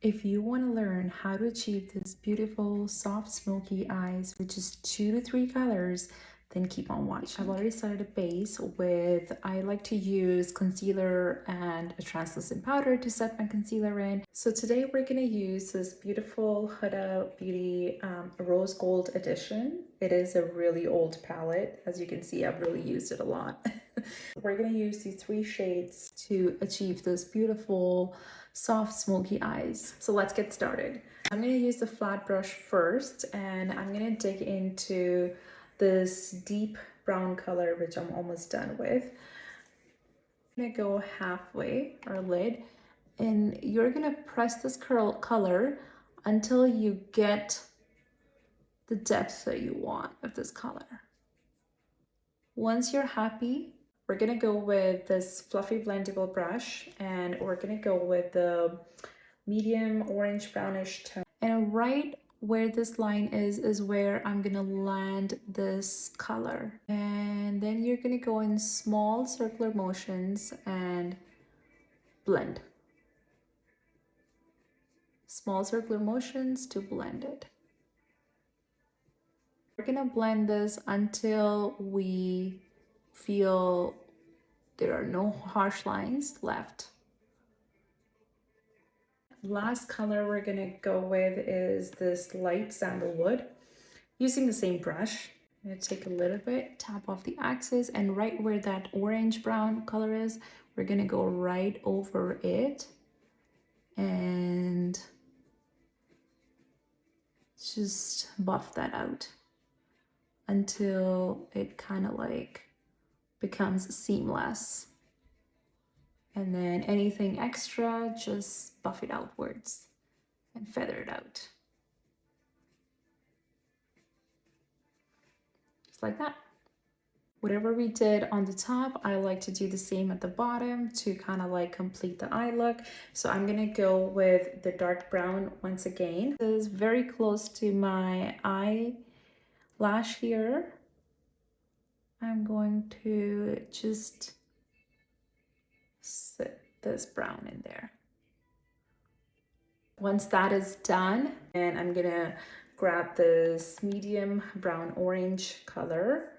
If you want to learn how to achieve this beautiful soft smoky eyes with just 2 to 3 colors, then keep on watching. I've already started a base with, I like to use concealer and a translucent powder to set my concealer in. So today we're going to use this beautiful Huda Beauty Rose Gold Edition. It is a really old palette. As you can see, I've really used it a lot. We're going to use these 3 shades to achieve this beautiful soft smoky eyes. So let's get started. I'm going to use the flat brush first, and I'm going to dig into this deep brown color, which I'm almost done with. I'm going to go halfway or lid, and you're going to press this color until you get the depth that you want of this color. Once you're happy, we're gonna go with this fluffy blendable brush, and we're gonna go with the medium orange brownish tone. And right where this line is where I'm gonna land this color. And then you're gonna go in small circular motions and blend. Small circular motions to blend it. We're gonna blend this until we feel there are no harsh lines left. Last color we're gonna go with is this light sandalwood. Using the same brush, I'm gonna take a little bit, tap off the axis, and right where that orange brown color is, we're gonna go right over it and just buff that out until it kind of like becomes seamless. And then anything extra, just buff it outwards and feather it out. Just like that. Whatever we did on the top, I like to do the same at the bottom to kind of like complete the eye look. So I'm gonna go with the dark brown once again. This is very close to my eyelash here. I'm going to just set this brown in there. Once that is done, and I'm gonna grab this medium brown orange color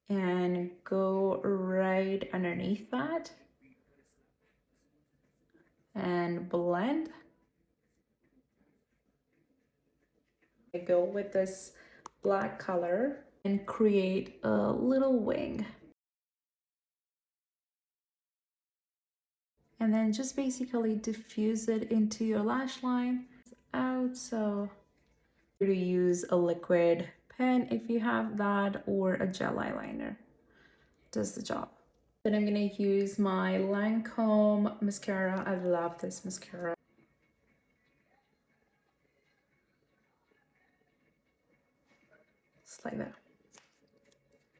and go right underneath that and blend. I go with this black color and create a little wing. And then just basically diffuse it into your lash line out. So you use a liquid pen if you have that, or a gel eyeliner. Does the job. Then I'm gonna use my Lancome mascara. I love this mascara. Just like that.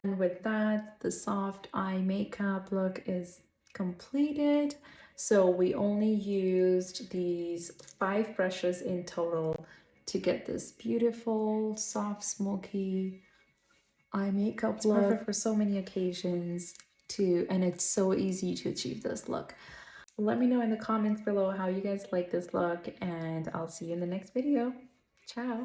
And with that, the soft eye makeup look is completed. So we only used these 5 brushes in total to get this beautiful, soft, smoky eye makeup look. It's perfect for so many occasions too, and it's so easy to achieve this look. Let me know in the comments below how you guys like this look, and I'll see you in the next video. Ciao.